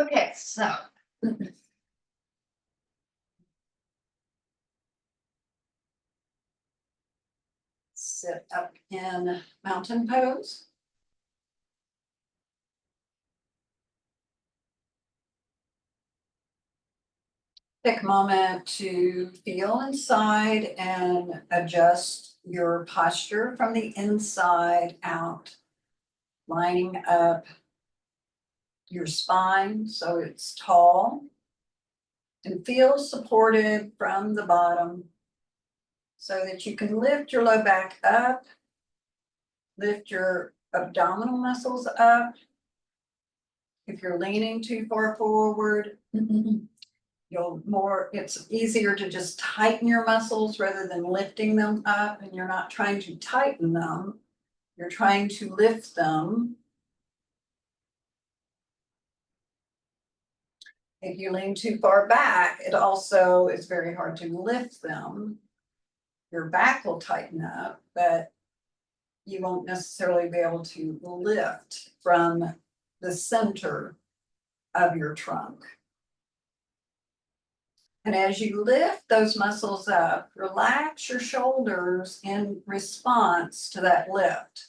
Okay, so. Sit up in mountain pose. Take a moment to feel inside and adjust your posture from the inside out, lining up your spine so it's tall and feel supported from the bottom so that you can lift your low back up, lift your abdominal muscles up. If you're leaning too far forward, it's easier to just tighten your muscles rather than lifting them up, and you're not trying to tighten them, you're trying to lift them. If you lean too far back, it also is very hard to lift them. Your back will tighten up, but you won't necessarily be able to lift from the center of your trunk. And as you lift those muscles up, relax your shoulders in response to that lift.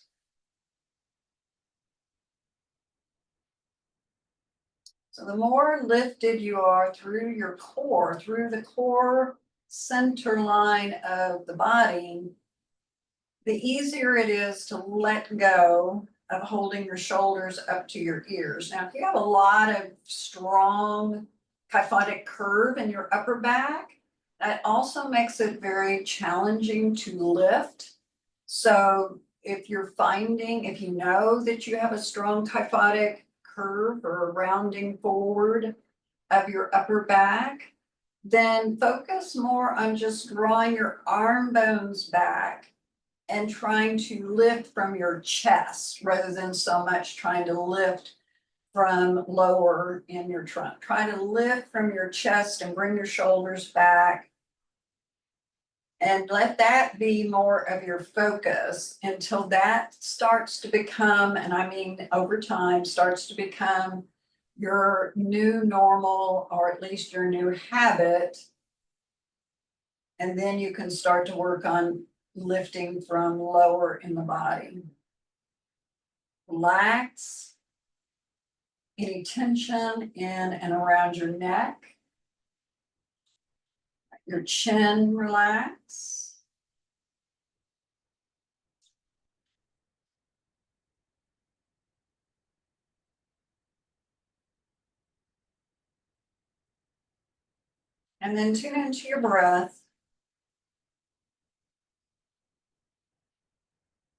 So the more lifted you are through your core, through the core center line of the body, the easier it is to let go of holding your shoulders up to your ears. Now, if you have a lot of strong kyphotic curve in your upper back, that also makes it very challenging to lift. So if you know that you have a strong kyphotic curve or a rounding forward of your upper back, then focus more on just drawing your arm bones back and trying to lift from your chest rather than so much trying to lift from lower in your trunk. Try to lift from your chest and bring your shoulders back. And let that be more of your focus until that starts to become, and I mean over time, starts to become your new normal, or at least your new habit. And then you can start to work on lifting from lower in the body. Relax any tension in and around your neck. Your chin relax. And then tune into your breath.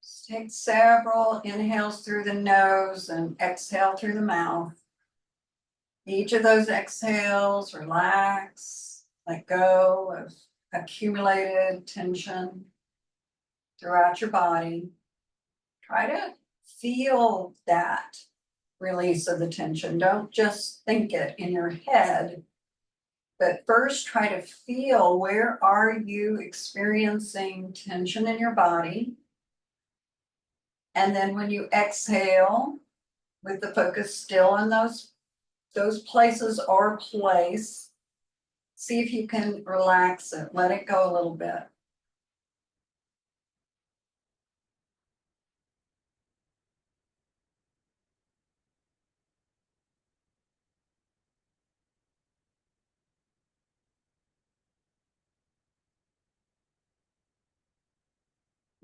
Just take several inhales through the nose and exhale through the mouth. Each of those exhales, relax, let go of accumulated tension throughout your body. Try to feel that release of the tension. Don't just think it in your head, but first try to feel, where are you experiencing tension in your body? And then when you exhale, with the focus still on those places or place, see if you can relax it, let it go a little bit.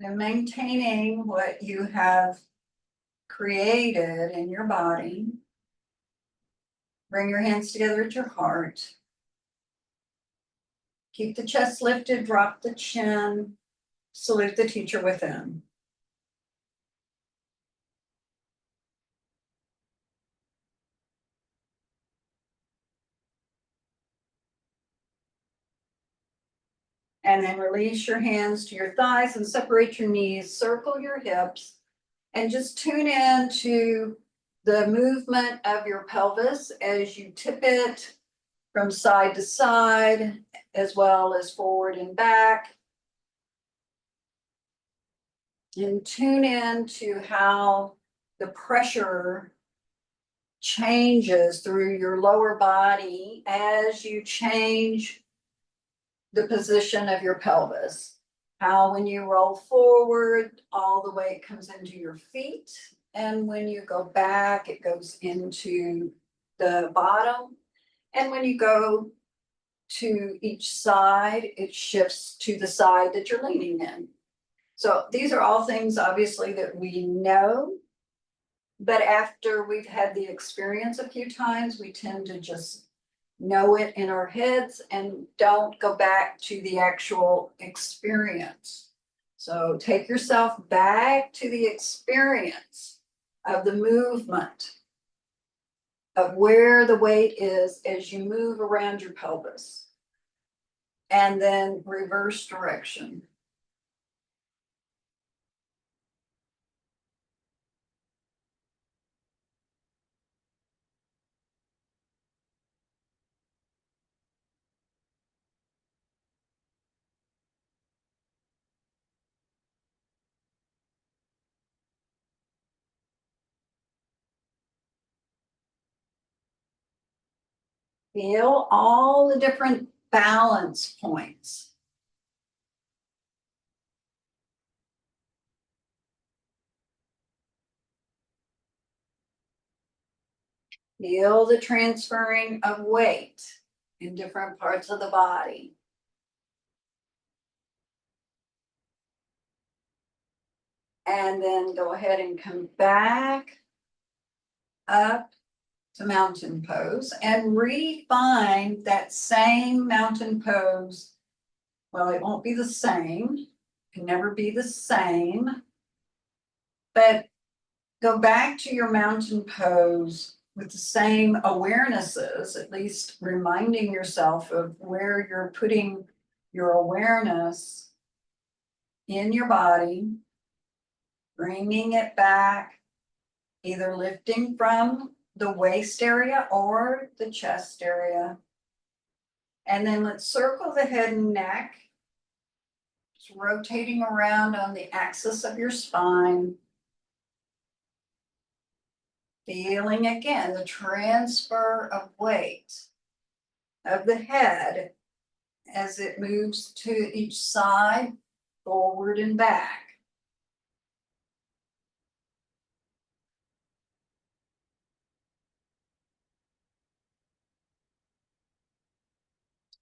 And maintaining what you have created in your body. Bring your hands together at your heart. Keep the chest lifted, drop the chin, salute the teacher within. And then release your hands to your thighs and separate your knees, circle your hips, and just tune in to the movement of your pelvis as you tip it from side to side, as well as forward and back. And tune in to how the pressure changes through your lower body as you change the position of your pelvis. How when you roll forward, all the way it comes into your feet. And when you go back, it goes into the bottom. And when you go to each side, it shifts to the side that you're leaning in. So these are all things obviously that we know. But after we've had the experience a few times, we tend to just know it in our heads and don't go back to the actual experience. So take yourself back to the experience of the movement, of where the weight is as you move around your pelvis. And then reverse direction. Feel all the different balance points. Feel the transferring of weight in different parts of the body. And then go ahead and come back up to mountain pose and refine that same mountain pose. Well, it won't be the same, it can never be the same, but go back to your mountain pose with the same awarenesses, at least reminding yourself of where you're putting your awareness in your body, bringing it back, either lifting from the waist area or the chest area. And then let's circle the head and neck, just rotating around on the axis of your spine. Feeling again the transfer of weight of the head as it moves to each side, forward and back.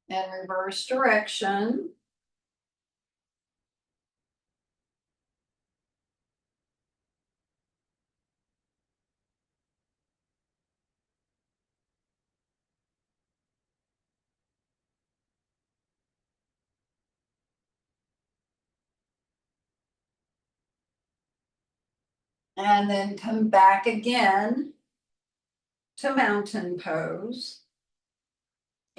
And reverse direction. And then come back again to mountain pose.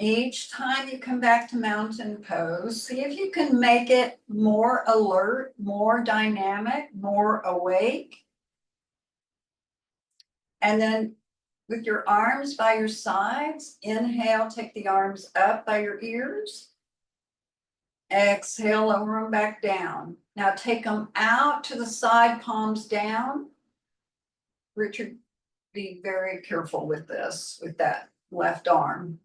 Each time you come back to mountain pose, see if you can make it more alert, more dynamic, more awake. And then with your arms by your sides, inhale, take the arms up by your ears. Exhale, lower them back down. Now take them out to the side, palms down. Richard, be very careful with this, with that left arm.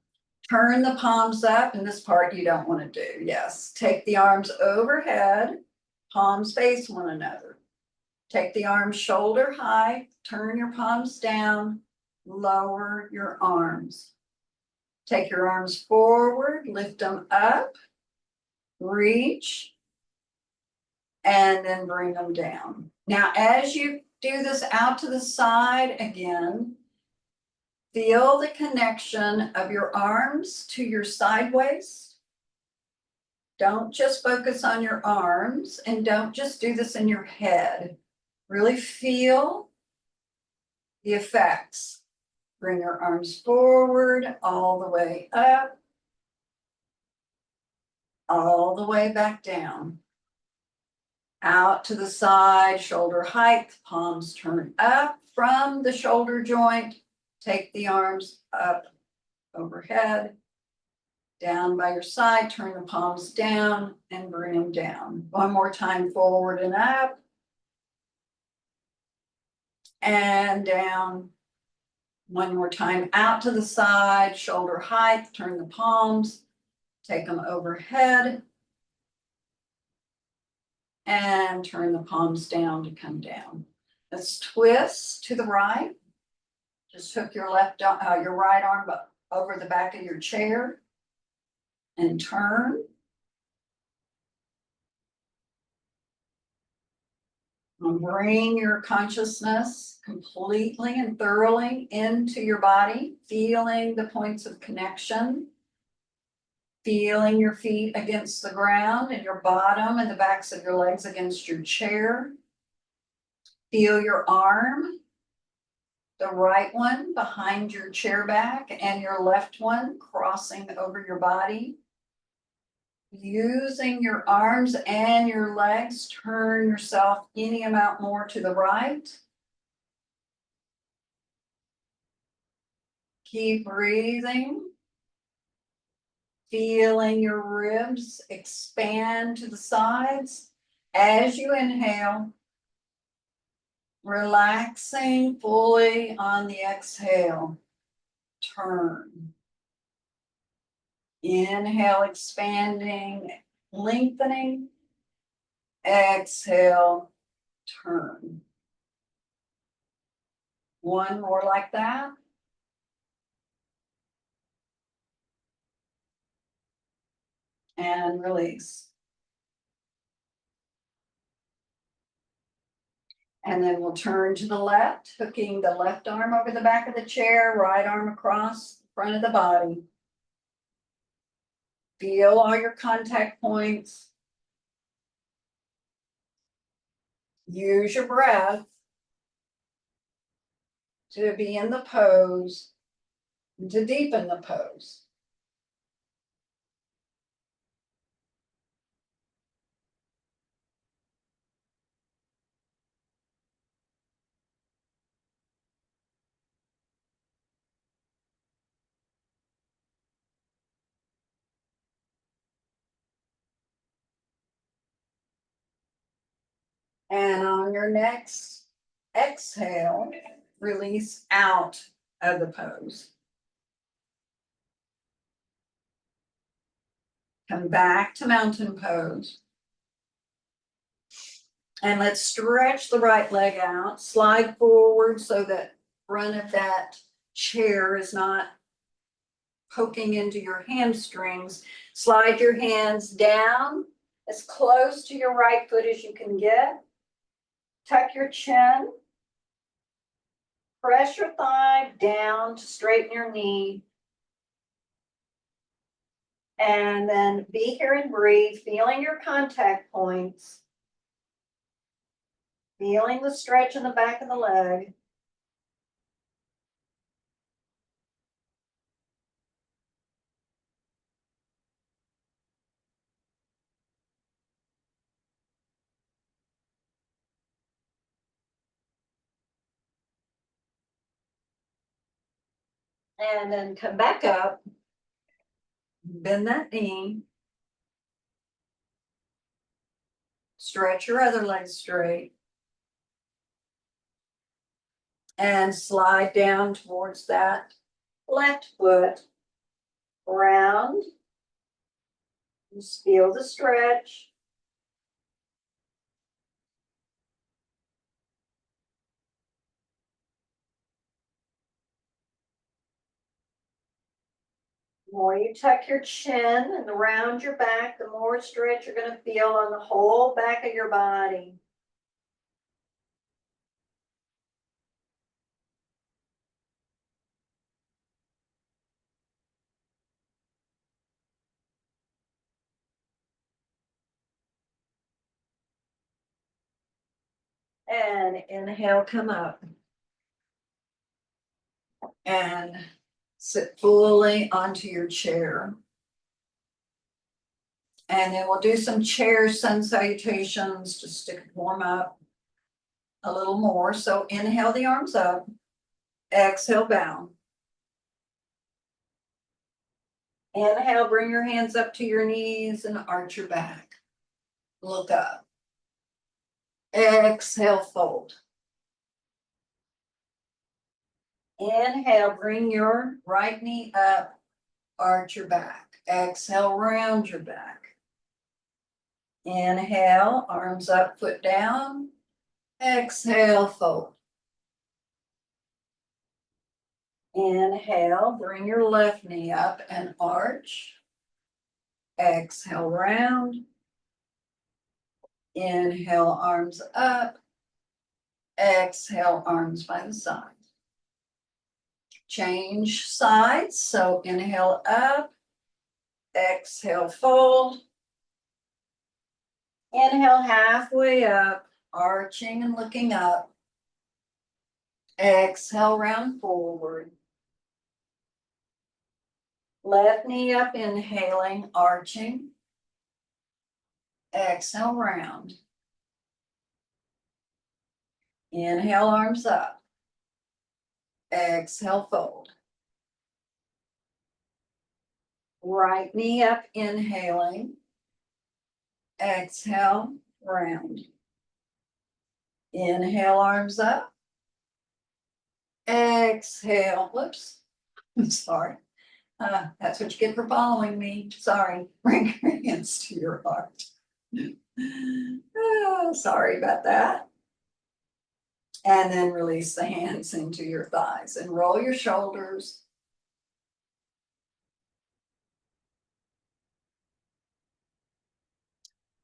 Turn the palms up, and this part you don't want to do. Yes, take the arms overhead, palms face one another. Take the arms shoulder high, turn your palms down, lower your arms. Take your arms forward, lift them up, reach, and then bring them down. Now, as you do this out to the side again, feel the connection of your arms to your side waist. Don't just focus on your arms, and don't just do this in your head. Really feel the effects. Bring your arms forward, all the way up, all the way back down. Out to the side, shoulder height, palms turn up from the shoulder joint. Take the arms up overhead, down by your side, turn the palms down and bring them down. One more time, forward and up, and down, One more time, out to the side, shoulder height, turn the palms, take them overhead. And turn the palms down to come down. Let's twist to the right. Just hook your your right arm over the back of your chair and turn. And bring your consciousness completely and thoroughly into your body, feeling the points of connection, feeling your feet against the ground and your bottom and the backs of your legs against your chair. Feel your arm, the right one behind your chair back and your left one crossing over your body. Using your arms and your legs, turn yourself any amount more to the right. Keep breathing. Feeling your ribs expand to the sides as you inhale. Relaxing fully on the exhale. Turn. Inhale, expanding, lengthening. Exhale, turn. One more like that. And release. And then we'll turn to the left, hooking the left arm over the back of the chair, right arm across the front of the body. Feel all your contact points. Use your breath to be in the pose, and to deepen the pose. And on your next exhale, release out of the pose. Come back to mountain pose. And let's stretch the right leg out, slide forward so that front of that chair is not poking into your hamstrings. Slide your hands down as close to your right foot as you can get. Tuck your chin. Press your thigh down to straighten your knee. And then be here and breathe, feeling your contact points. Feeling the stretch in the back of the leg. And then come back up. Bend that knee. Stretch your other leg straight. And slide down towards that left foot. Round. Just feel the stretch. The more you tuck your chin and around your back, the more stretch you're going to feel on the whole back of your body. And inhale, come up. And sit fully onto your chair. And then we'll do some chair sun salutations just to warm up a little more. So inhale the arms up. Exhale, bow. Inhale, bring your hands up to your knees and arch your back. Look up. Exhale, fold. Inhale, bring your right knee up, arch your back. Exhale, round your back. Inhale, arms up, foot down. Exhale, fold. Inhale, bring your left knee up and arch. Exhale, round. Inhale, arms up. Exhale, arms by the side. Change sides. So inhale up. Exhale, fold. Inhale, halfway up, arching and looking up. Exhale, round forward. Left knee up, inhaling, arching. Exhale, round. Inhale, arms up. Exhale, fold. Right knee up, inhaling. Exhale, round. Inhale, arms up. Exhale, whoops, I'm sorry. That's what you get for following me. Sorry, bring your hands to your heart. Oh, sorry about that. And then release the hands into your thighs and roll your shoulders.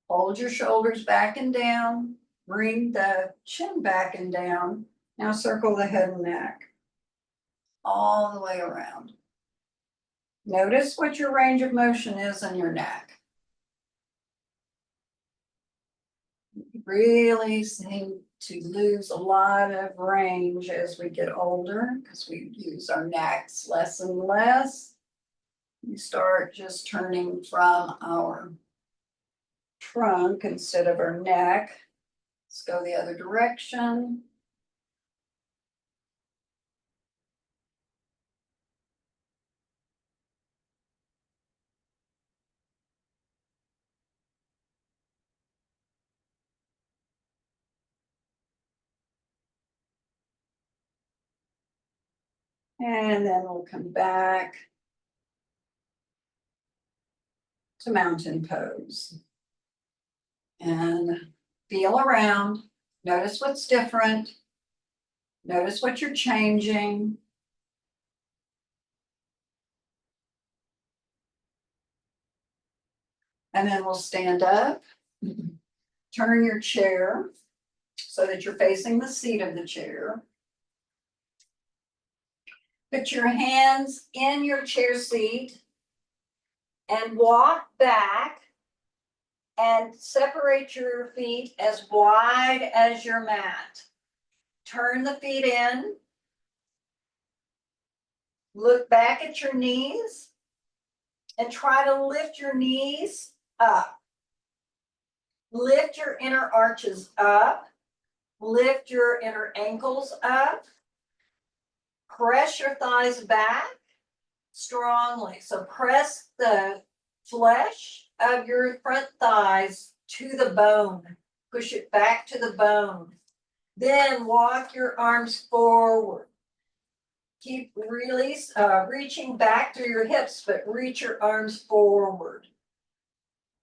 Hold your shoulders back and down. Bring the chin back and down. Now circle the head and neck all the way around. Notice what your range of motion is in your neck. You really seem to lose a lot of range as we get older because we use our necks less and less. You start just turning from our trunk instead of our neck. Let's go the other direction. And then we'll come back to mountain pose. And feel around. Notice what's different. Notice what you're changing. And then we'll stand up. Turn your chair so that you're facing the seat of the chair. Put your hands in your chair seat and walk back and separate your feet as wide as your mat. Turn the feet in. Look back at your knees and try to lift your knees up. Lift your inner arches up. Lift your inner ankles up. Press your thighs back strongly. So press the flesh of your front thighs to the bone. Push it back to the bone. Then walk your arms forward. Keep reaching back through your hips, but reach your arms forward.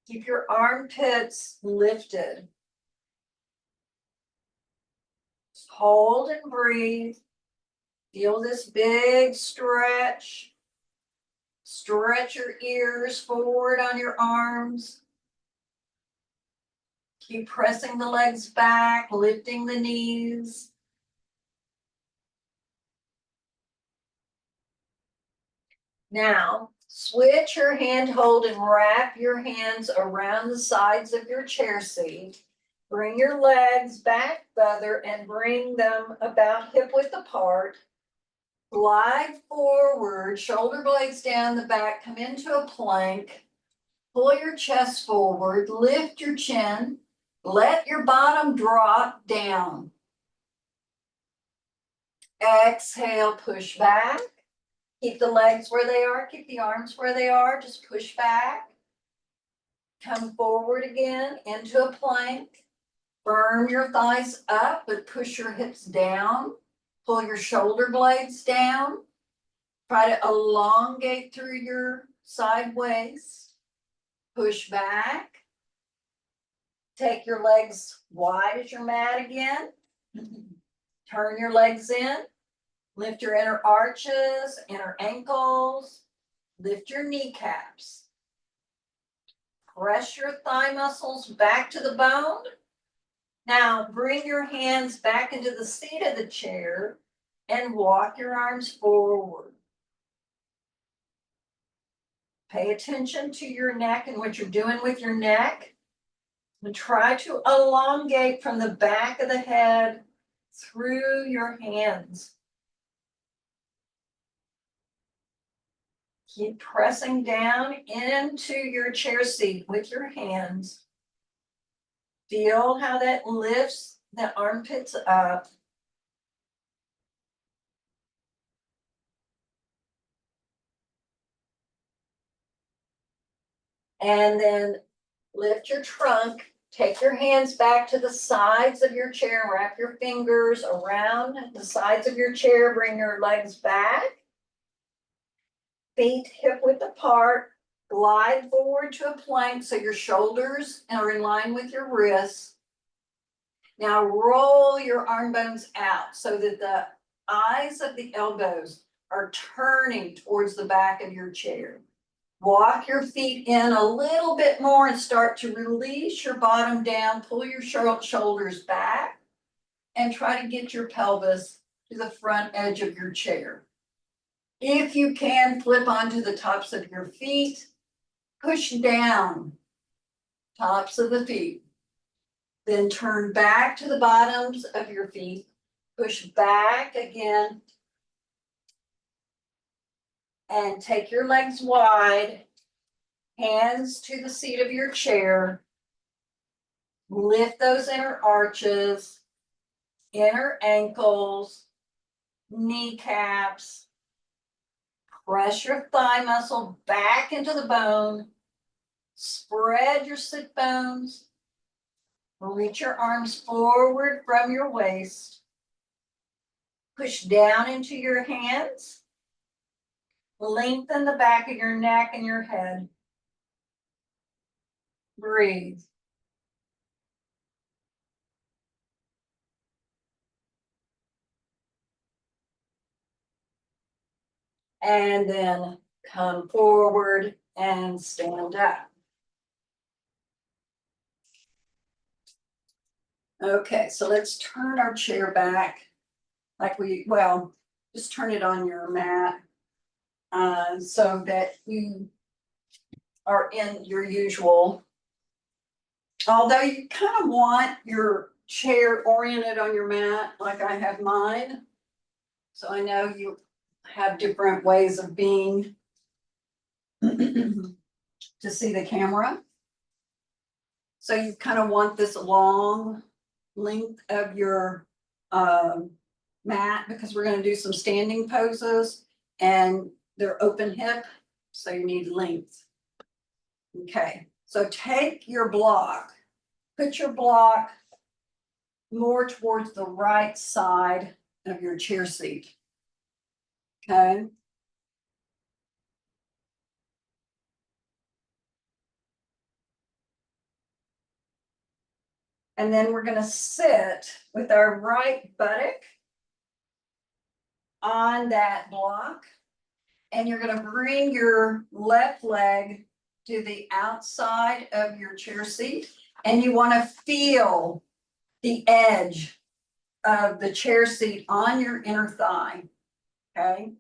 Keep your armpits lifted. Hold and breathe. Feel this big stretch. Stretch your ears forward on your arms. Keep pressing the legs back, lifting the knees. Now, switch your hand hold and wrap your hands around the sides of your chair seat. Bring your legs back further and bring them about hip width apart. Glide forward, shoulder blades down the back, come into a plank. Pull your chest forward, lift your chin, let your bottom drop down. Exhale, push back. Keep the legs where they are, keep the arms where they are, just push back. Come forward again into a plank. Firm your thighs up, but push your hips down. Pull your shoulder blades down. Try to elongate through your side waist. Push back. Take your legs wide as your mat again. Turn your legs in. Lift your inner arches, inner ankles. Lift your kneecaps. Press your thigh muscles back to the bone. Now bring your hands back into the seat of the chair and walk your arms forward. Pay attention to your neck and what you're doing with your neck. And try to elongate from the back of the head through your hands. Keep pressing down into your chair seat with your hands. Feel how that lifts the armpits up. And then lift your trunk. Take your hands back to the sides of your chair. Wrap your fingers around the sides of your chair. Bring your legs back. Feet hip width apart. Glide forward to a plank so your shoulders are in line with your wrists. Now roll your arm bones out so that the eyes of the elbows are turning towards the back of your chair. Walk your feet in a little bit more and start to release your bottom down. Pull your shoulders back and try to get your pelvis to the front edge of your chair. If you can, flip onto the tops of your feet. Push down, tops of the feet. Then turn back to the bottoms of your feet. Push back again. And take your legs wide. Hands to the seat of your chair. Lift those inner arches, inner ankles, kneecaps. Press your thigh muscle back into the bone. Spread your sit bones. Reach your arms forward from your waist. Push down into your hands. Lengthen the back of your neck and your head. Breathe. And then come forward and stand up. Okay, so let's turn our chair back like just turn it on your mat so that you are in your usual. Although you kind of want your chair oriented on your mat like I have mine. So I know you have different ways of being to see the camera. So you kind of want this long length of your mat because we're going to do some standing poses and they're open hip, so you need length. Okay, so take your block, put your block more towards the right side of your chair seat. Okay. And then we're going to sit with our right buttock on that block. And you're going to bring your left leg to the outside of your chair seat. And you want to feel the edge of the chair seat on your inner thigh. Okay.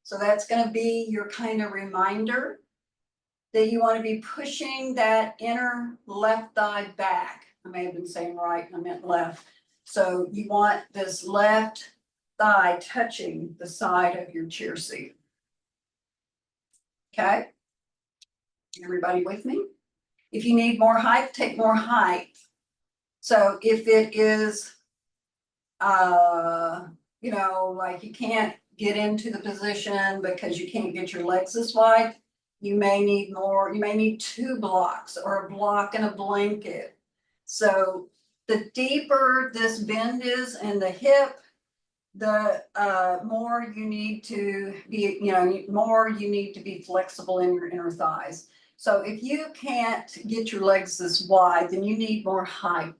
So that's going to be your kind of reminder that you want to be pushing that inner left thigh back. I may have been saying right, I meant left. So you want this left thigh touching the side of your chair seat. Okay? Everybody with me? If you need more height, take more height. So if it is, like you can't get into the position because you can't get your legs this wide, you may need more, you may need 2 blocks or a block and a blanket. So the deeper this bend is in the hip, the more you need to be, more you need to be flexible in your inner thighs. So if you can't get your legs this wide, then you need more height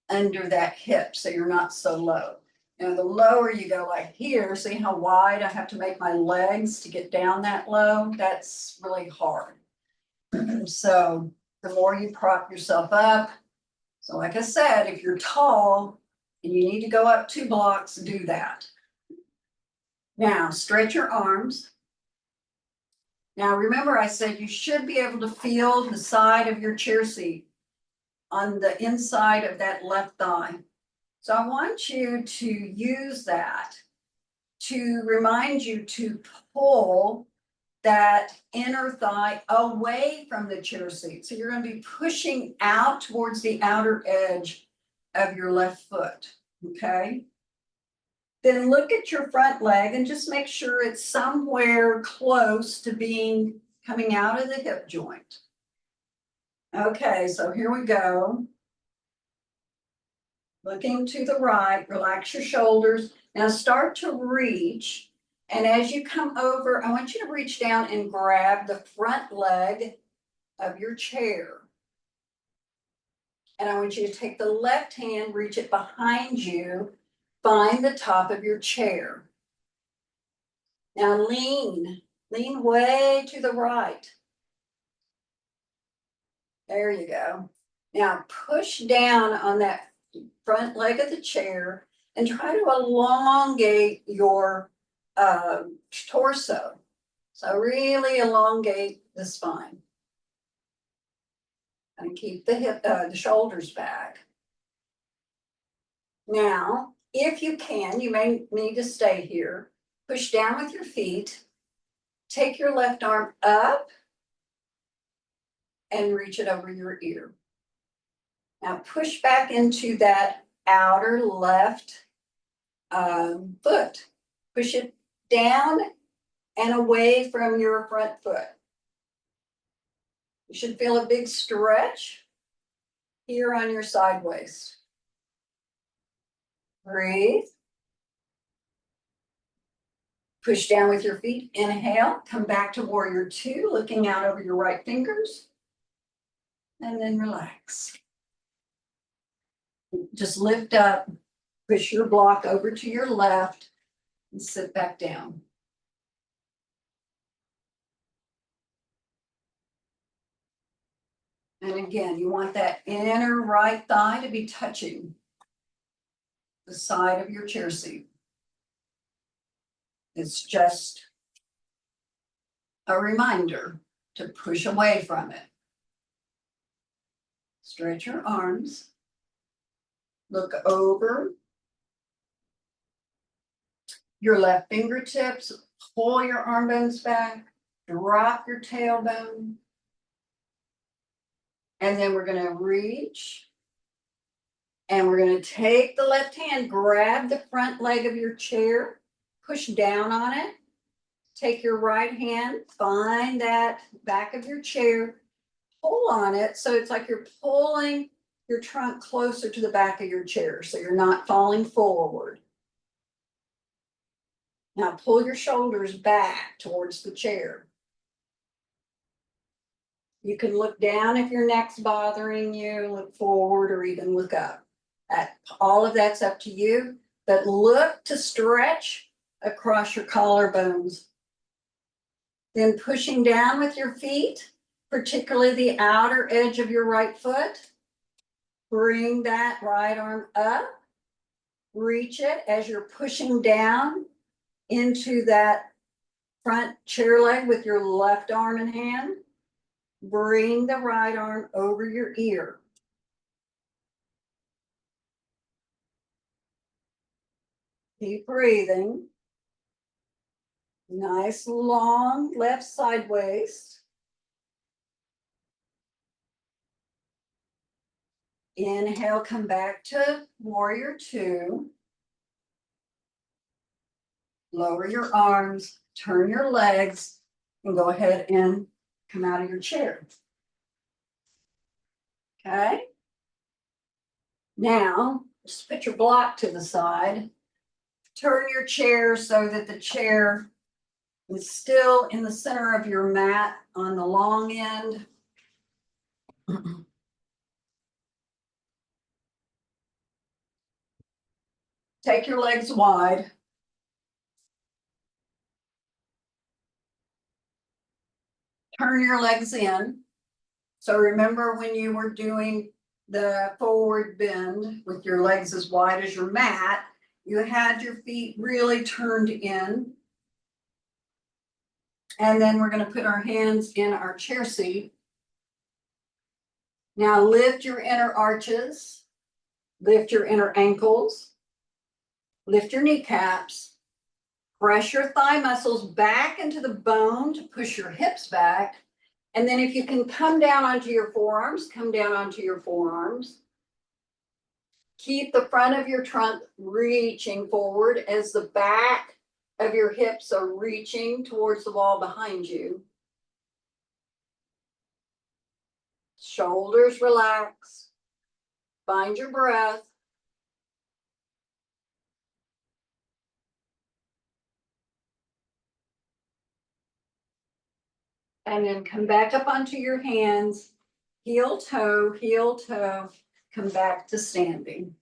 under that hip, so you're not so low. The lower you go, like here, see how wide I have to make my legs to get down that low? That's really hard. So the more you prop yourself up, so like I said, if you're tall and you need to go up 2 blocks, do that. Now stretch your arms. Now remember, I said you should be able to feel the side of your chair seat on the inside of that left thigh. So I want you to use that to remind you to pull that inner thigh away from the chair seat. So you're going to be pushing out towards the outer edge of your left foot, okay? Then look at your front leg and just make sure it's somewhere close to coming out of the hip joint. Okay, so here we go. Looking to the right, relax your shoulders. Now start to reach. And as you come over, I want you to reach down and grab the front leg of your chair. And I want you to take the left hand, reach it behind you, find the top of your chair. Now lean way to the right. There you go. Now push down on that front leg of the chair and try to elongate your torso. So really elongate the spine. And keep the shoulders back. Now, if you can, you may need to stay here. Push down with your feet. Take your left arm up and reach it over your ear. Now push back into that outer left foot. Push it down and away from your front foot. You should feel a big stretch here on your side waist. Breathe. Push down with your feet. Inhale. Come back to warrior 2, looking out over your right fingers. And then relax. Just lift up. Push your block over to your left and sit back down. And again, you want that inner right thigh to be touching the side of your chair seat. It's just a reminder to push away from it. Stretch your arms. Look over your left fingertips. Pull your arm bones back. Drop your tailbone. And then we're going to reach. And we're going to take the left hand, grab the front leg of your chair, push down on it. Take your right hand, find that back of your chair, pull on it. So it's like you're pulling your trunk closer to the back of your chair so you're not falling forward. Now pull your shoulders back towards the chair. You can look down if your neck's bothering you, look forward, or even look up. All of that's up to you, but look to stretch across your collarbones. Then pushing down with your feet, particularly the outer edge of your right foot. Bring that right arm up. Reach it as you're pushing down into that front chair leg with your left arm and hand. Bring the right arm over your ear. Keep breathing. Nice long left side waist. Inhale, come back to warrior 2. Lower your arms, turn your legs, and go ahead and come out of your chair. Okay? Now, just put your block to the side. Turn your chair so that the chair is still in the center of your mat on the long end. Take your legs wide. Turn your legs in. So remember when you were doing the forward bend with your legs as wide as your mat, you had your feet really turned in. And then we're going to put our hands in our chair seat. Now lift your inner arches, lift your inner ankles, lift your kneecaps, press your thigh muscles back into the bone to push your hips back. And then if you can come down onto your forearms, come down onto your forearms. Keep the front of your trunk reaching forward as the back of your hips are reaching towards the wall behind you. Shoulders relax. Find your breath. And then come back up onto your hands, heel toe, come back to standing.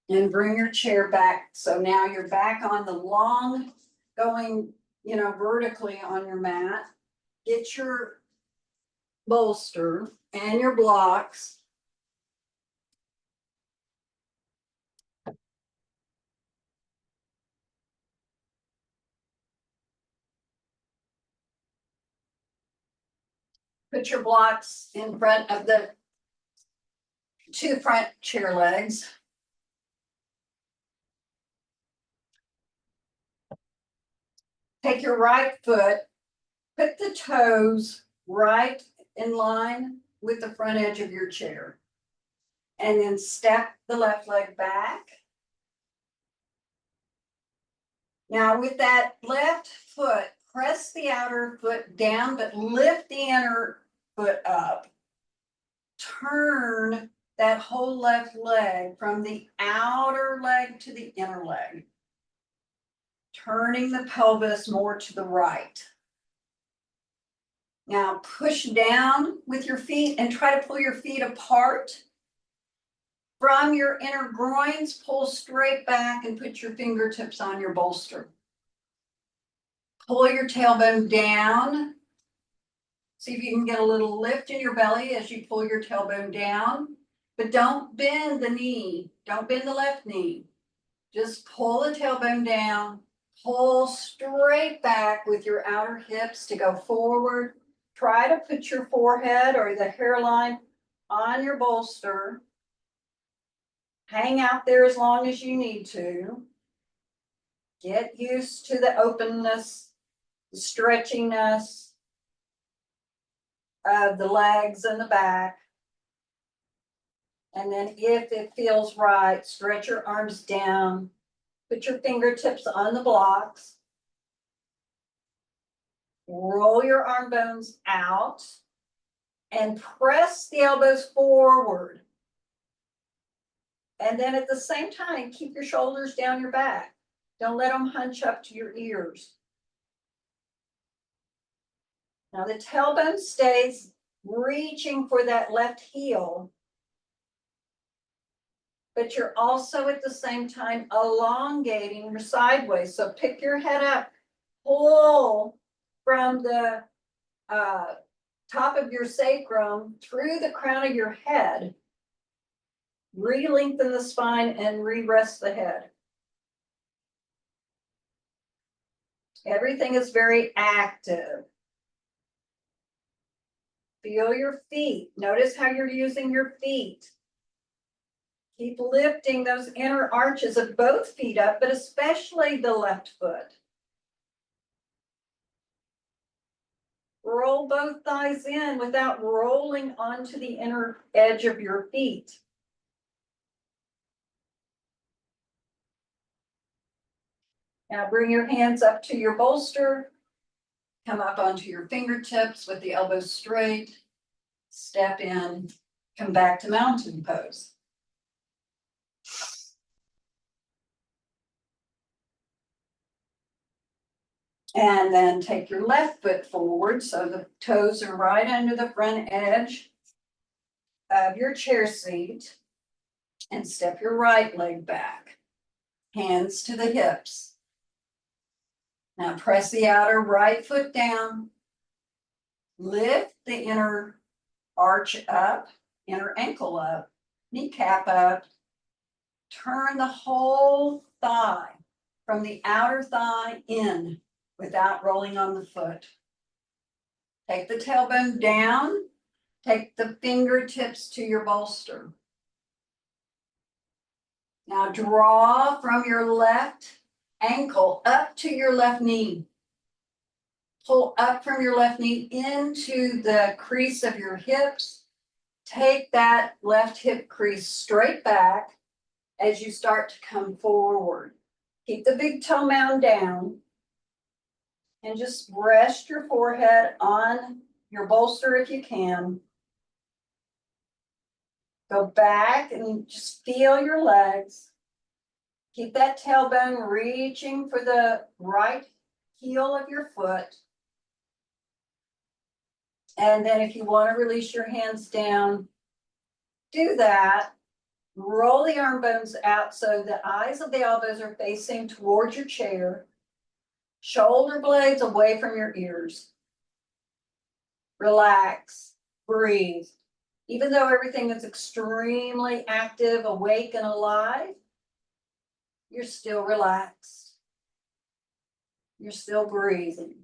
And bring your chair back. So now you're back on the long, going, vertically on your mat. Get your bolster and your blocks. Put your blocks in front of the two front chair legs. Take your right foot, put the toes right in line with the front edge of your chair. And then step the left leg back. Now with that left foot, press the outer foot down, but lift the inner foot up. Turn that whole left leg from the outer leg to the inner leg. Turning the pelvis more to the right. Now push down with your feet and try to pull your feet apart. From your inner groins, pull straight back and put your fingertips on your bolster. Pull your tailbone down. See if you can get a little lift in your belly as you pull your tailbone down. But don't bend the knee. Don't bend the left knee. Just pull the tailbone down. Pull straight back with your outer hips to go forward. Try to put your forehead or the hairline on your bolster. Hang out there as long as you need to. Get used to the openness, the stretchiness of the legs and the back. And then if it feels right, stretch your arms down. Put your fingertips on the blocks. Roll your arm bones out and press the elbows forward. And then at the same time, keep your shoulders down your back. Don't let them hunch up to your ears. Now the tailbone stays reaching for that left heel, but you're also at the same time elongating your sideways. So pick your head up, pull from the top of your sacrum through the crown of your head. Re-lengthen the spine and re-rest the head. Everything is very active. Feel your feet. Notice how you're using your feet. Keep lifting those inner arches of both feet up, but especially the left foot. Roll both thighs in without rolling onto the inner edge of your feet. Now bring your hands up to your bolster. Come up onto your fingertips with the elbows straight. Step in, come back to mountain pose. And then take your left foot forward so the toes are right under the front edge of your chair seat. And step your right leg back. Hands to the hips. Now press the outer right foot down. Lift the inner arch up, inner ankle up, kneecap up. Turn the whole thigh from the outer thigh in without rolling on the foot. Take the tailbone down. Take the fingertips to your bolster. Now draw from your left ankle up to your left knee. Pull up from your left knee into the crease of your hips. Take that left hip crease straight back as you start to come forward. Keep the big toe mound down and just rest your forehead on your bolster if you can. Go back and just feel your legs. Keep that tailbone reaching for the right heel of your foot. And then if you want to release your hands down, do that. Roll the arm bones out so the eyes of the elbows are facing towards your chair. Shoulder blades away from your ears. Relax, breathe. Even though everything is extremely active, awake, and alive, you're still relaxed. You're still breathing.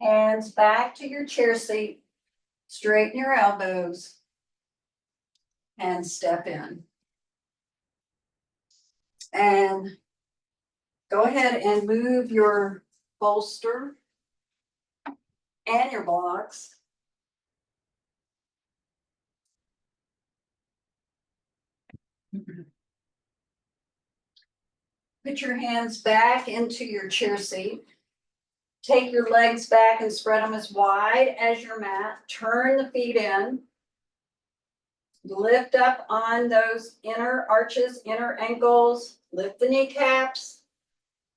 Hands back to your chair seat. Straighten your elbows and step in. And go ahead and move your bolster and your blocks. Put your hands back into your chair seat. Take your legs back and spread them as wide as your mat. Turn the feet in. Lift up on those inner arches, inner ankles. Lift the kneecaps.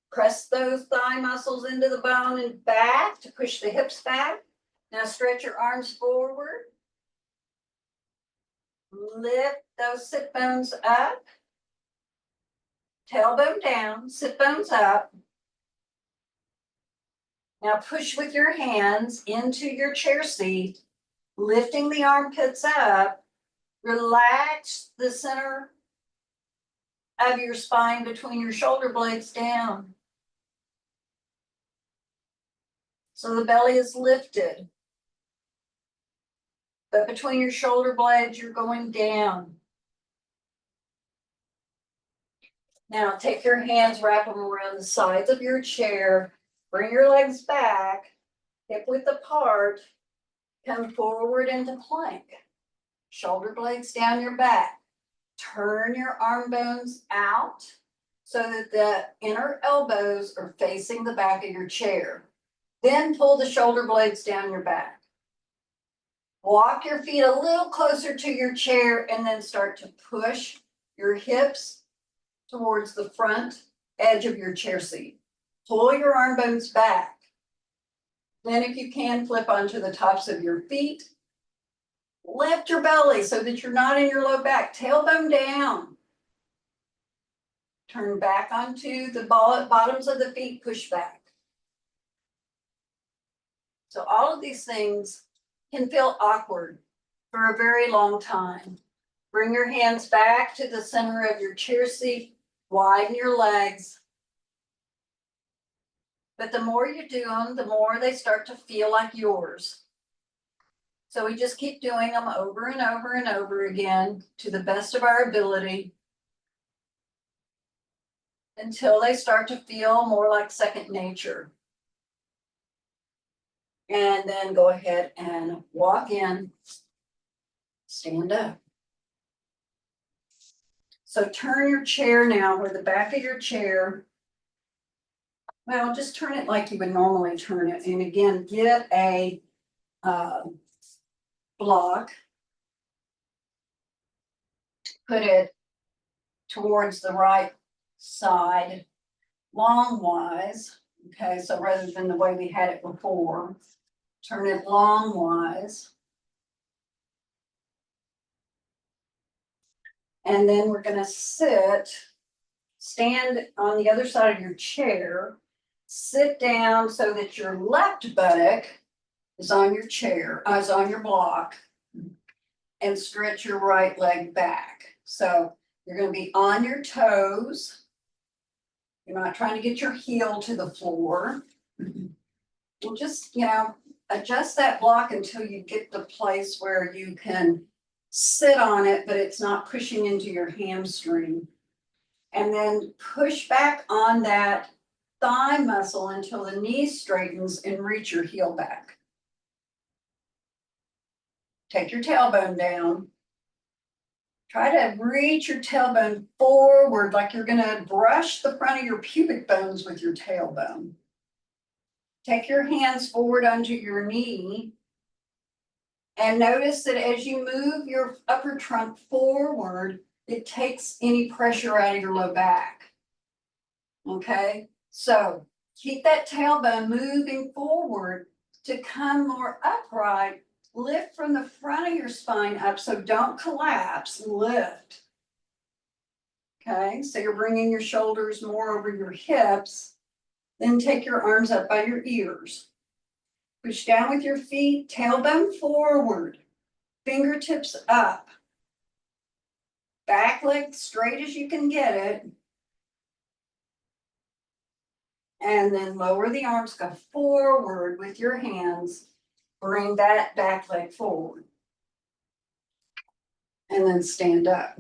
Press those thigh muscles into the bone and back to push the hips back. Now stretch your arms forward. Lift those sit bones up. Tailbone down, sit bones up. Now push with your hands into your chair seat, lifting the armpits up. Relax the center of your spine between your shoulder blades down. So the belly is lifted. But between your shoulder blades, you're going down. Now take your hands, wrap them around the sides of your chair. Bring your legs back, hip width apart. Come forward into plank. Shoulder blades down your back. Turn your arm bones out so that the inner elbows are facing the back of your chair. Then pull the shoulder blades down your back. Walk your feet a little closer to your chair and then start to push your hips towards the front edge of your chair seat. Pull your arm bones back. Then if you can, flip onto the tops of your feet. Lift your belly so that you're not in your low back. Tailbone down. Turn back onto the bottoms of the feet, push back. So all of these things can feel awkward for a very long time. Bring your hands back to the center of your chair seat. Widen your legs. But the more you do them, the more they start to feel like yours. So we just keep doing them over and over and over again to the best of our ability until they start to feel more like second nature. And then go ahead and walk in, stand up. So turn your chair now where the back of your chair Well, just turn it like you would normally turn it, and again, get a block. Put it towards the right side, longwise, okay, so rather than the way we had it before, turn it longwise. And then we're gonna stand on the other side of your chair, sit down so that your left buttock is on your chair, is on your block, and stretch your right leg back. So you're gonna be on your toes. You're not trying to get your heel to the floor. You'll just, adjust that block until you get the place where you can sit on it, but it's not pushing into your hamstring. And then push back on that thigh muscle until the knee straightens and reach your heel back. Take your tailbone down. Try to reach your tailbone forward like you're gonna brush the front of your pubic bones with your tailbone. Take your hands forward onto your knee. And notice that as you move your upper trunk forward, it takes any pressure out of your low back. Okay, so keep that tailbone moving forward to come more upright. Lift from the front of your spine up, so don't collapse, lift. Okay, so you're bringing your shoulders more over your hips. Then take your arms up by your ears. Push down with your feet, tailbone forward, fingertips up. Back leg straight as you can get it. And then lower the arms, go forward with your hands. Bring that back leg forward. And then stand up.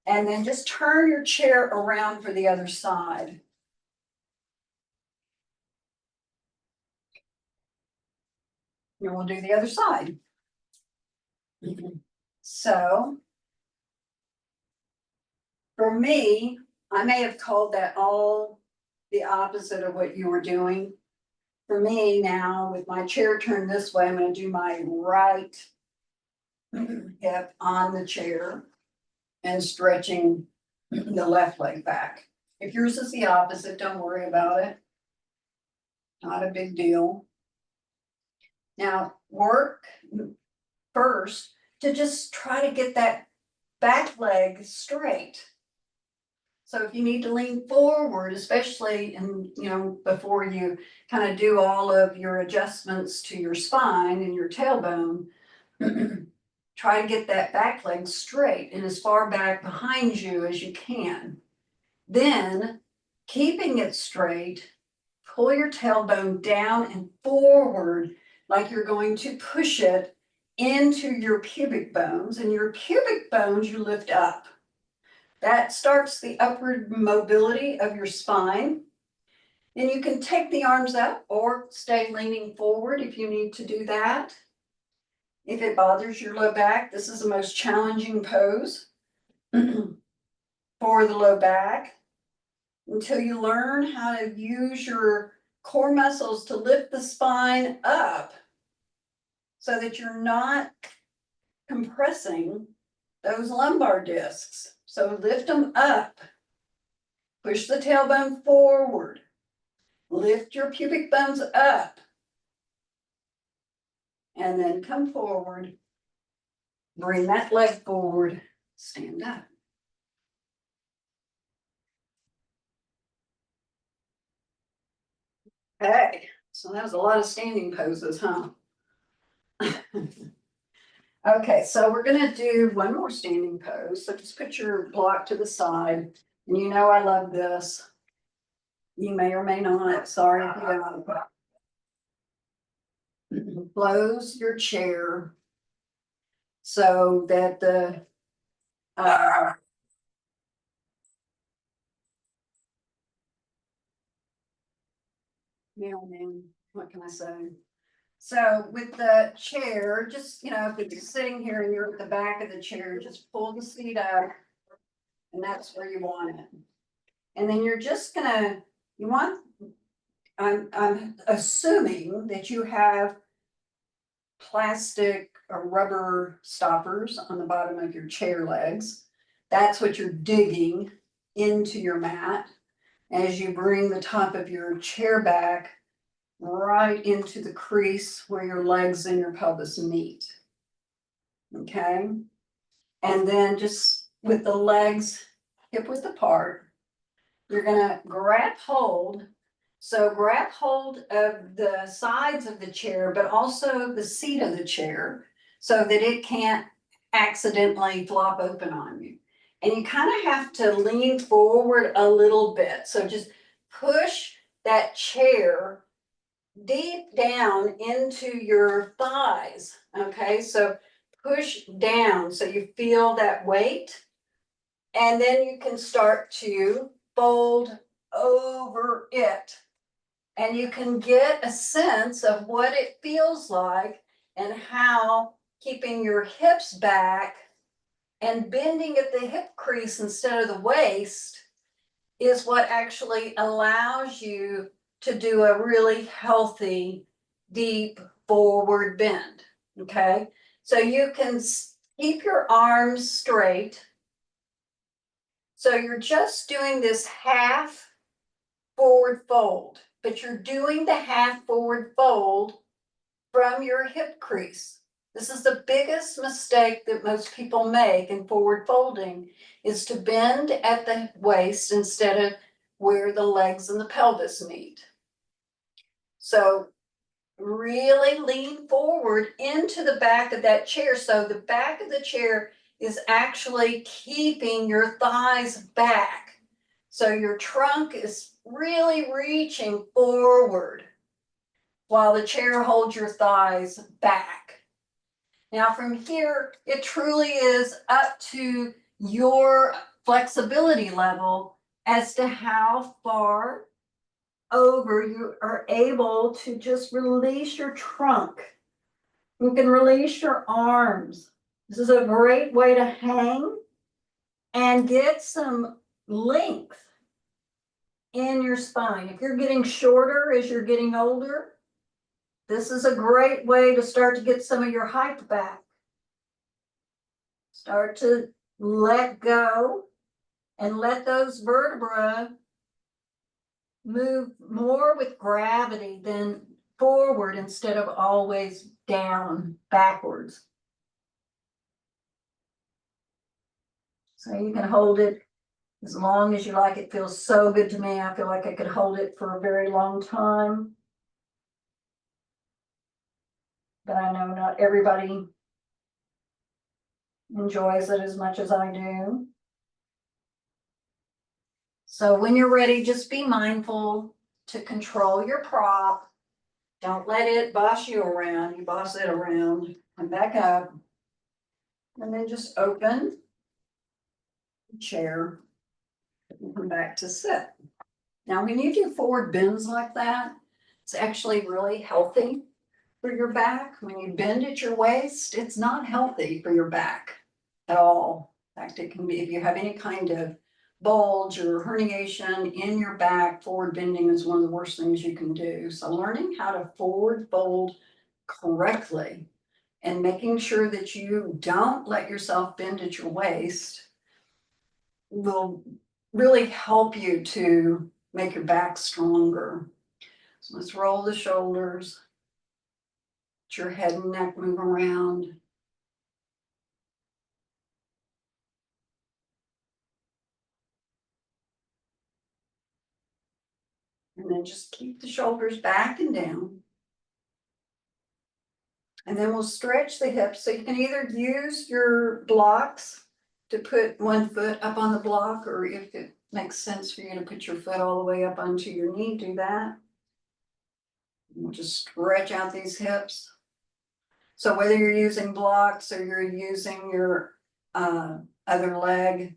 And then just turn your chair around for the other side. And we'll do the other side. So, for me, I may have called that all the opposite of what you were doing. For me now, with my chair turned this way, I'm gonna do my right hip on the chair and stretching the left leg back. If yours is the opposite, don't worry about it. Not a big deal. Now, work first to just try to get that back leg straight. So if you need to lean forward, especially before you kind of do all of your adjustments to your spine and your tailbone, try to get that back leg straight and as far back behind you as you can. Then, keeping it straight, pull your tailbone down and forward like you're going to push it into your pubic bones, and your pubic bones you lift up. That starts the upward mobility of your spine. And you can take the arms up or stay leaning forward if you need to do that. If it bothers your low back, this is the most challenging pose for the low back until you learn how to use your core muscles to lift the spine up so that you're not compressing those lumbar discs. So lift them up, push the tailbone forward, lift your pubic bones up, and then come forward, bring that leg forward, stand up. Okay, so that was a lot of standing poses, huh? Okay, so we're gonna do one more standing pose. So just put your block to the side. And you know I love this. You may or may not, sorry if you don't. Close your chair so that the mailman, what can I say? So with the chair, just, if it's sitting here and you're at the back of the chair, just pull the seat up. And that's where you want it. And then you're just gonna, you want, I'm assuming that you have plastic or rubber stoppers on the bottom of your chair legs. That's what you're digging into your mat as you bring the top of your chair back right into the crease where your legs and your pelvis meet. Okay? And then just with the legs hip width apart, you're gonna grab hold. So grab hold of the sides of the chair, but also the seat of the chair so that it can't accidentally flop open on you. And you kind of have to lean forward a little bit. So just push that chair deep down into your thighs. Okay, so push down so you feel that weight. And then you can start to fold over it. And you can get a sense of what it feels like and how keeping your hips back and bending at the hip crease instead of the waist is what actually allows you to do a really healthy, deep forward bend. Okay, so you can keep your arms straight. So you're just doing this half forward fold, but you're doing the half forward fold from your hip crease. This is the biggest mistake that most people make in forward folding, is to bend at the waist instead of where the legs and the pelvis meet. So really lean forward into the back of that chair. So the back of the chair is actually keeping your thighs back. So your trunk is really reaching forward while the chair holds your thighs back. Now from here, it truly is up to your flexibility level as to how far over you are able to just release your trunk. You can release your arms. This is a great way to hang and get some length in your spine. If you're getting shorter as you're getting older, this is a great way to start to get some of your height back. Start to let go and let those vertebrae move more with gravity than forward instead of always down, backwards. So you can hold it as long as you like. It feels so good to me. I feel like I could hold it for a very long time. But I know not everybody enjoys it as much as I do. So when you're ready, just be mindful to control your prop. Don't let it boss you around. You boss it around. Come back up. And then just open the chair and come back to sit. Now, when you do forward bends like that, it's actually really healthy for your back. When you bend at your waist, it's not healthy for your back at all. In fact, it can be, if you have any kind of bulge or herniation in your back, forward bending is one of the worst things you can do. So learning how to forward fold correctly and making sure that you don't let yourself bend at your waist will really help you to make your back stronger. So let's roll the shoulders. Let your head and neck move around. And then just keep the shoulders back and down. And then we'll stretch the hips. So you can either use your blocks to put one foot up on the block, or if it makes sense for you to put your foot all the way up onto your knee, do that. We'll just stretch out these hips. So whether you're using blocks or you're using your other leg,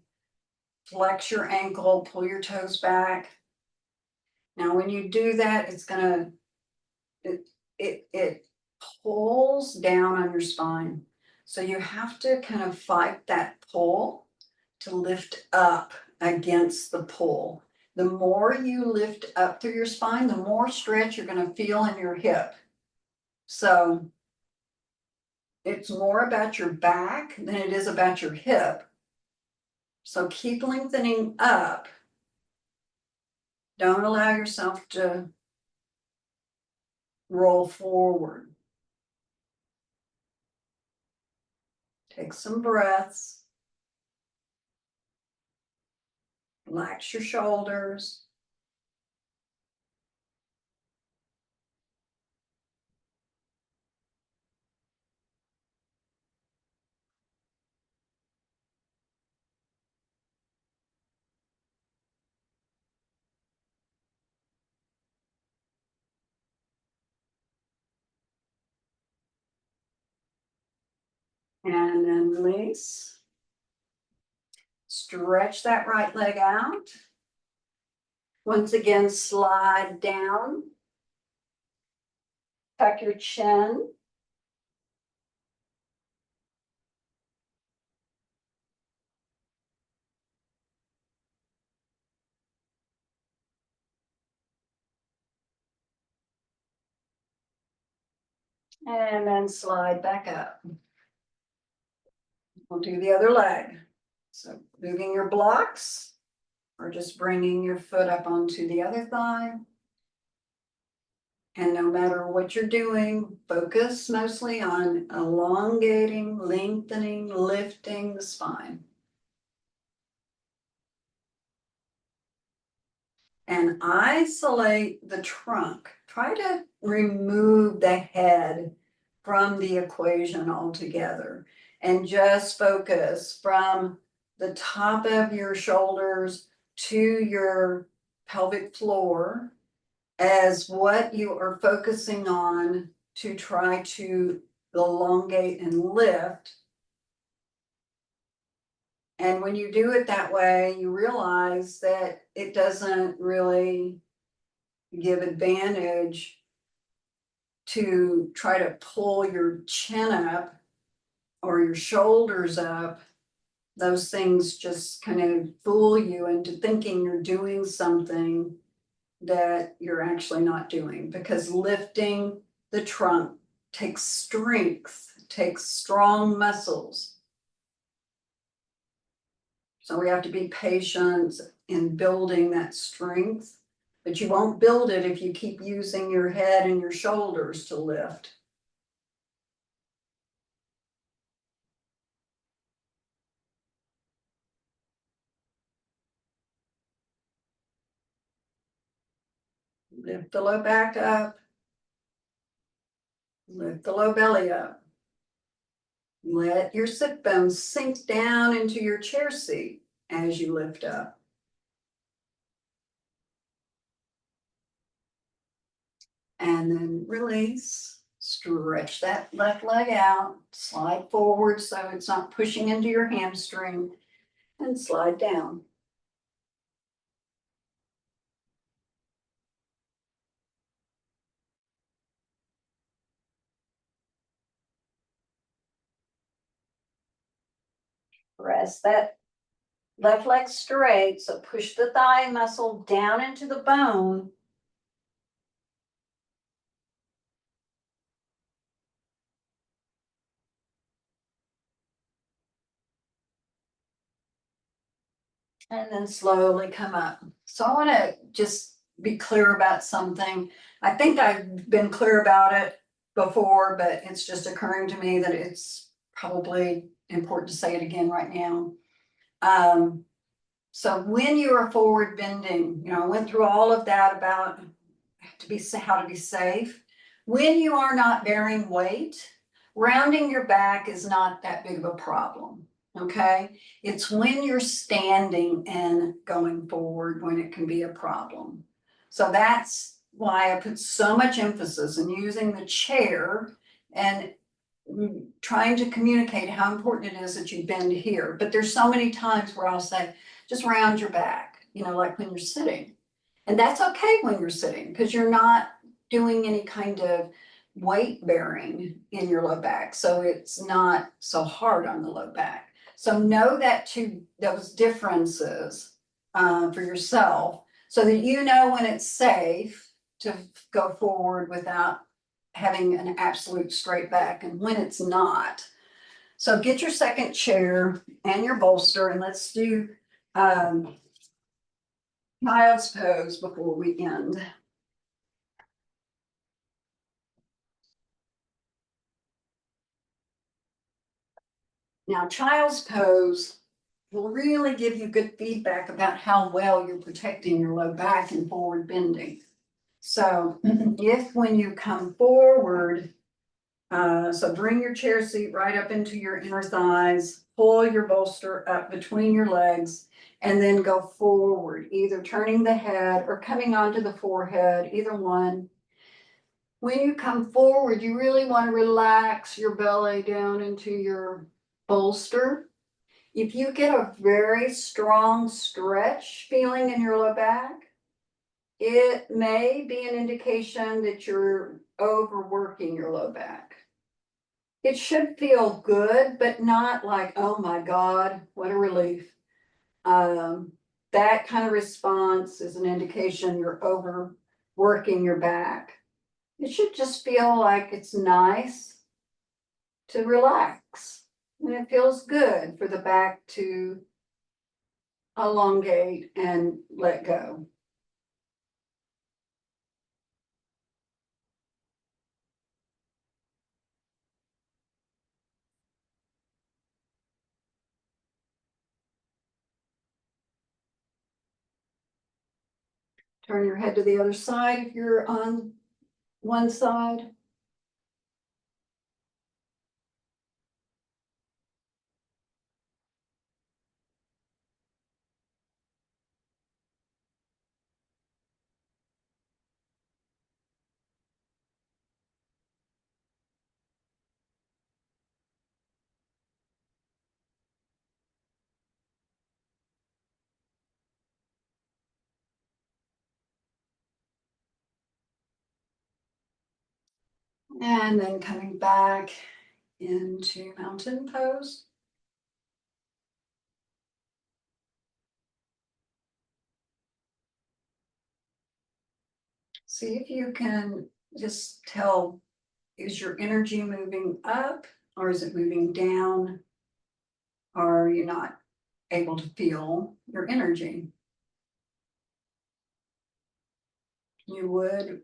flex your ankle, pull your toes back. Now, when you do that, it's gonna, it pulls down on your spine. So you have to kind of fight that pull to lift up against the pull. The more you lift up through your spine, the more stretch you're gonna feel in your hip. So it's more about your back than it is about your hip. So keep lengthening up. Don't allow yourself to roll forward. Take some breaths. Relax your shoulders. And then release. Stretch that right leg out. Once again, slide down. Tuck your chin. And then slide back up. We'll do the other leg. So moving your blocks or just bringing your foot up onto the other thigh. And no matter what you're doing, focus mostly on elongating, lengthening, lifting the spine. And isolate the trunk. Try to remove the head from the equation altogether and just focus from the top of your shoulders to your pelvic floor as what you are focusing on to try to elongate and lift. And when you do it that way, you realize that it doesn't really give advantage to try to pull your chin up or your shoulders up. Those things just kind of fool you into thinking you're doing something that you're actually not doing, because lifting the trunk takes strength, takes strong muscles. So we have to be patient in building that strength, but you won't build it if you keep using your head and your shoulders to lift. Lift the low back up. Lift the low belly up. Let your sit bones sink down into your chair seat as you lift up. And then release. Stretch that left leg out. Slide forward so it's not pushing into your hamstring. And slide down. Press that left leg straight, so push the thigh muscle down into the bone. And then slowly come up. So I want to just be clear about something. I think I've been clear about it before, but it's just occurring to me that it's probably important to say it again right now. So when you are forward bending, I went through all of that about how to be safe. When you are not bearing weight, rounding your back is not that big of a problem. Okay, it's when you're standing and going forward when it can be a problem. So that's why I put so much emphasis in using the chair and trying to communicate how important it is that you bend here. But there's so many times where I'll say, just round your back, like when you're sitting. And that's okay when you're sitting, because you're not doing any kind of weight bearing in your low back. So it's not so hard on the low back. So know that those differences for yourself. so that you know when it's safe to go forward without having an absolute straight back and when it's not. So get your second chair and your bolster and let's do child's pose before we end. Now, child's pose will really give you good feedback about how well you're protecting your low back and forward bending. So if when you come forward, so bring your chair seat right up into your inner thighs, pull your bolster up between your legs, and then go forward, either turning the head or coming onto the forehead, either one. When you come forward, you really want to relax your belly down into your bolster. If you get a very strong stretch feeling in your low back, it may be an indication that you're overworking your low back. It should feel good, but not like, oh my God, what a relief. That kind of response is an indication you're overworking your back. It should just feel like it's nice to relax. And it feels good for the back to elongate and let go. Turn your head to the other side if you're on one side. And then coming back into mountain pose. See if you can just tell, is your energy moving up or is it moving down? Or are you not able to feel your energy? We would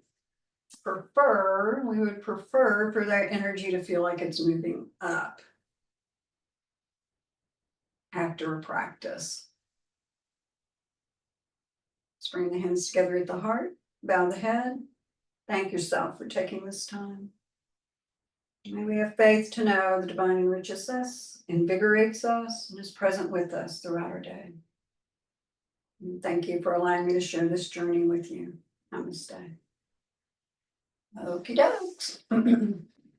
prefer for that energy to feel like it's moving up after a practice. Let's bring the hands together at the heart, bow the head. Thank yourself for taking this time. May we have faith to know the divine enriches us, invigorates us, and is present with us throughout our day. And thank you for allowing me to share this journey with you. Namaste. Okie dokes.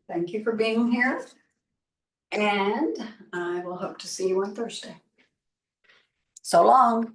Thank you for being here. And I will hope to see you on Thursday. So long.